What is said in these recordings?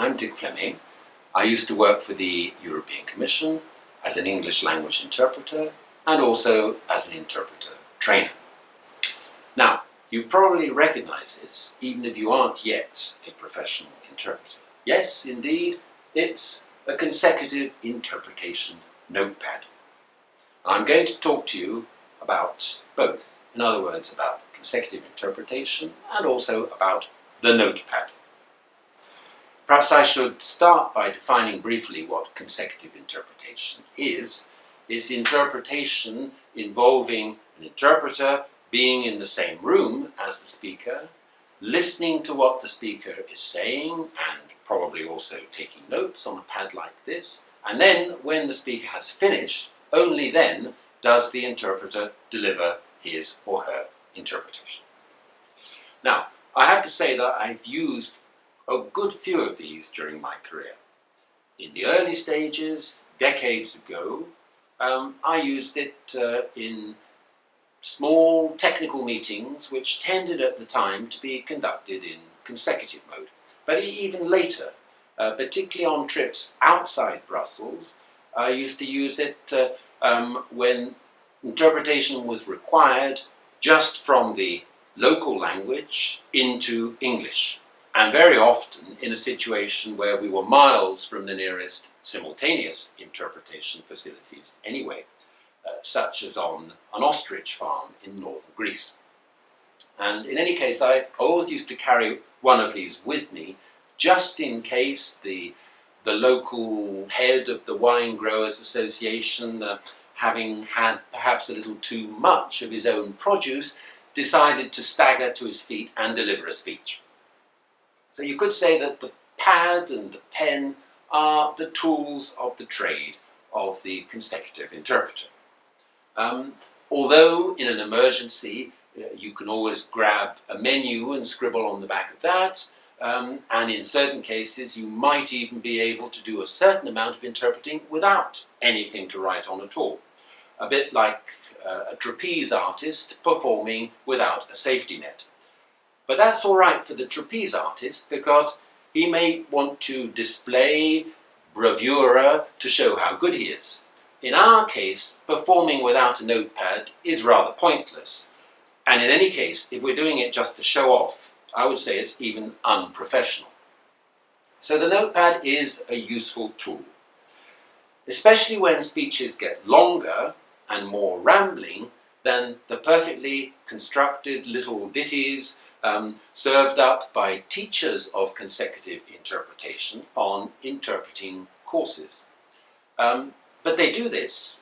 I'm Dick Fleming. I used to work for the European Commission as an English language interpreter and also as an interpreter trainer. Now, you probably recognize this even if you aren't yet a professional interpreter. Yes, indeed, it's a consecutive interpretation notepad. I'm going to talk to you about both. In other words, about consecutive interpretation and also about the notepad. Perhaps I should start by defining briefly what consecutive interpretation is. It's interpretation involving an interpreter being in the same room as the speaker, listening to what the speaker is saying and probably also taking notes on a pad like this, and then when the speaker has finished, only then does the interpreter deliver his or her interpretation. Now, I have to say that I've used a good few of these during my career. In the early stages, decades ago, I used it in small technical meetings which tended at the time to be conducted in consecutive mode. But even later, particularly on trips outside Brussels, I used to use it when interpretation was required just from the local language into English, and very often in a situation where we were miles from the nearest simultaneous interpretation facilities anyway, such as on an ostrich farm in northern Greece. And in any case, I always used to carry one of these with me, just in case the local head of the Wine Growers Association, having had perhaps a little too much of his own produce, decided to stagger to his feet and deliver a speech. So you could say that the pad and the pen are the tools of the trade of the consecutive interpreter. Although in an emergency you can always grab a menu and scribble on the back of that, and in certain cases you might even be able to do a certain amount of interpreting without anything to write on at all. A bit like a trapeze artist performing without a safety net. But that's all right for the trapeze artist because he may want to display bravura to show how good he is. In our case, performing without a notepad is rather pointless. And in any case, if we're doing it just to show off, I would say it's even unprofessional. So the notepad is a useful tool, especially when speeches get longer and more rambling than the perfectly constructed little ditties served up by teachers of consecutive interpretation on interpreting courses. But they do this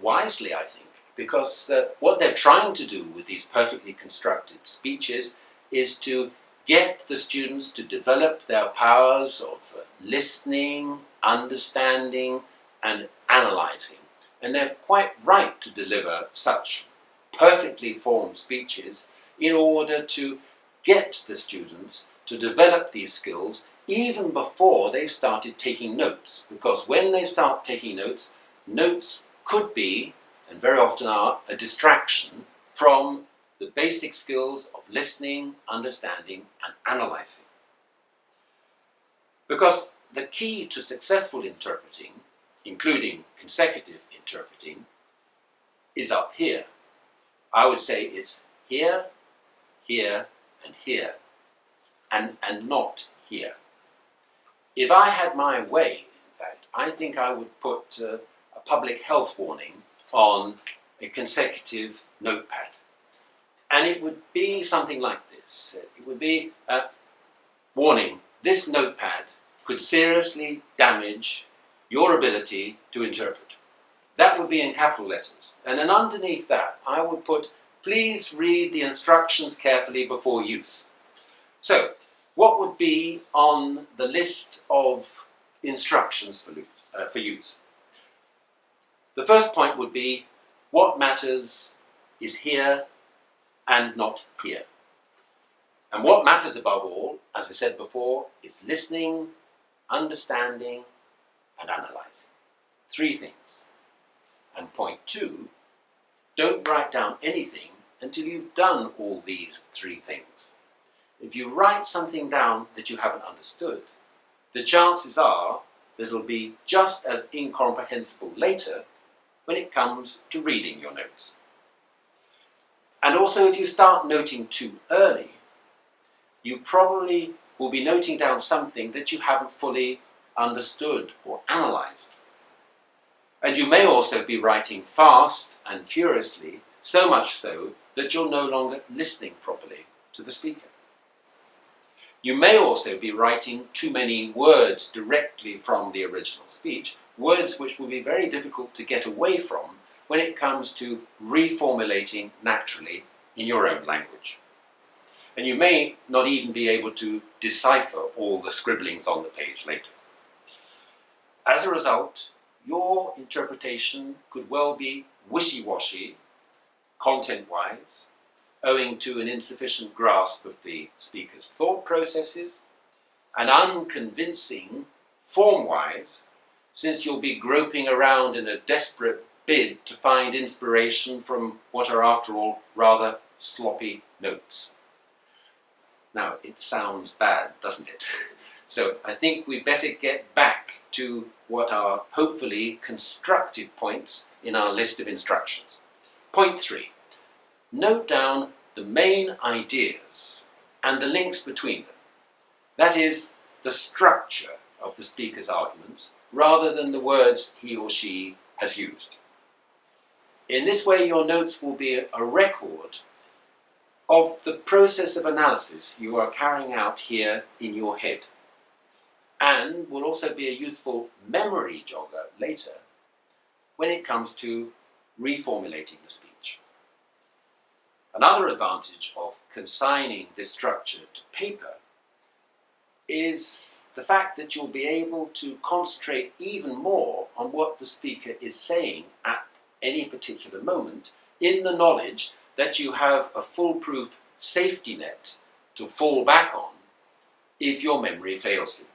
wisely, I think, because what they're trying to do with these perfectly constructed speeches is to get the students to develop their powers of listening, understanding, and analyzing. And they're quite right to deliver such perfectly formed speeches in order to get the students to develop these skills even before they've started taking notes. Because when they start taking notes, notes could be, and very often are, a distraction from the basic skills of listening, understanding, and analyzing. Because the key to successful interpreting, including consecutive interpreting, is up here. I would say it's here, here, and here, and not here. If I had my way, in fact, I think I would put a public health warning on a consecutive notepad. And it would be something like this. It would be a warning, this notepad could seriously damage your ability to interpret. That would be in capital letters. And then underneath that, I would put, please read the instructions carefully before use. So, what would be on the list of instructions for use? The first point would be, what matters is here and not here. And what matters above all, as I said before, is listening, understanding, and analyzing. 3 things. And point 2, don't write down anything until you've done all these 3 things. If you write something down that you haven't understood, the chances are that it'll be just as incomprehensible later when it comes to reading your notes. And also, if you start noting too early, you probably will be noting down something that you haven't fully understood or analysed. And you may also be writing fast and furiously, so much so that you're no longer listening properly to the speaker. You may also be writing too many words directly from the original speech, words which will be very difficult to get away from when it comes to reformulating naturally in your own language. And you may not even be able to decipher all the scribblings on the page later. As a result, your interpretation could well be wishy-washy, content-wise, owing to an insufficient grasp of the speaker's thought processes, and unconvincing form-wise, since you'll be groping around in a desperate bid to find inspiration from what are, after all, rather sloppy notes. Now, it sounds bad, doesn't it? So I think we'd better get back to what are hopefully constructive points in our list of instructions. Point 3. Note down the main ideas and the links between them. That is, the structure of the speaker's arguments, rather than the words he or she has used. In this way, your notes will be a record of the process of analysis you are carrying out here in your head, and will also be a useful memory jogger later when it comes to reformulating the speech. Another advantage of consigning this structure to paper is the fact that you'll be able to concentrate even more on what the speaker is saying at any particular moment, in the knowledge that you have a foolproof safety net to fall back on if your memory fails you.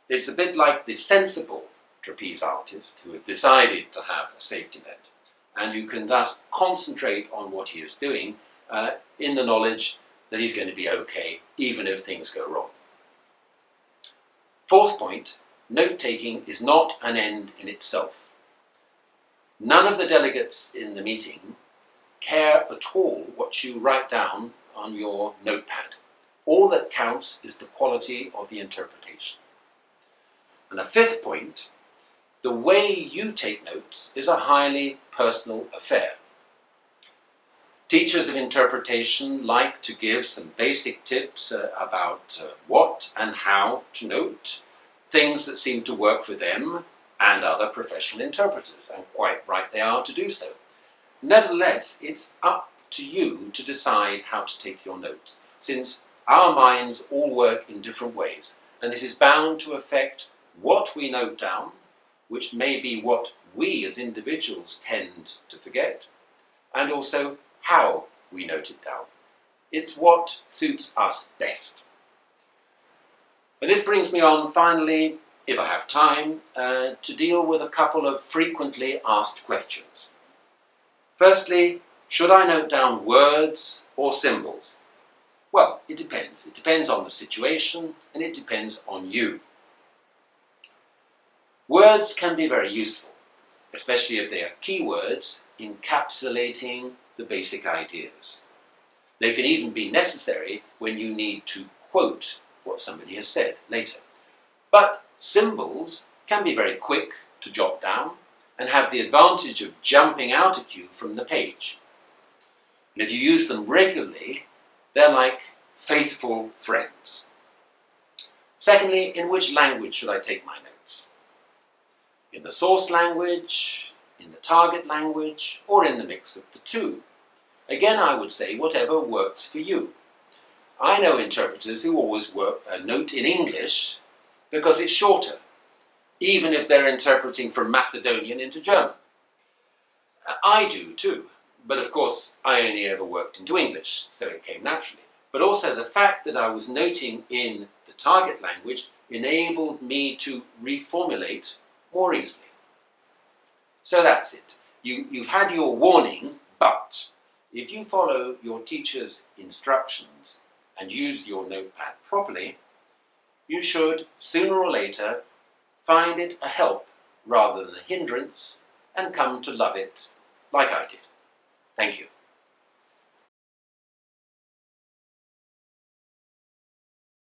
It's a bit like the sensible trapeze artist who has decided to have a safety net, and who can thus concentrate on what he is doing in the knowledge that he's going to be okay, even if things go wrong. Fourth point, note-taking is not an end in itself. None of the delegates in the meeting care at all what you write down on your notepad. All that counts is the quality of the interpretation. And a fifth point, the way you take notes is a highly personal affair. Teachers of interpretation like to give some basic tips about what and how to note, things that seem to work for them and other professional interpreters, and quite right they are to do so. Nevertheless, it's up to you to decide how to take your notes, since our minds all work in different ways, and it is bound to affect what we note down, which may be what we as individuals tend to forget, and also how we note it down. It's what suits us best. And this brings me on, finally, if I have time, to deal with a couple of frequently asked questions. Firstly, should I note down words or symbols? Well, it depends. It depends on the situation, and it depends on you. Words can be very useful, especially if they are keywords encapsulating the basic ideas. They can even be necessary when you need to quote what somebody has said later. But symbols can be very quick to jot down and have the advantage of jumping out at you from the page. And if you use them regularly, they're like faithful friends. Secondly, in which language should I take my notes? In the source language, in the target language, or in the mix of the two? Again, I would say whatever works for you. I know interpreters who always note in English because it's shorter, even if they're interpreting from Macedonian into German. I do too, but of course I only ever worked into English, so it came naturally. But also the fact that I was noting in the target language enabled me to reformulate more easily. So that's it. You've had your warning, but if you follow your teacher's instructions and use your notepad properly, you should, sooner or later, find it a help rather than a hindrance and come to love it like I did. Thank you.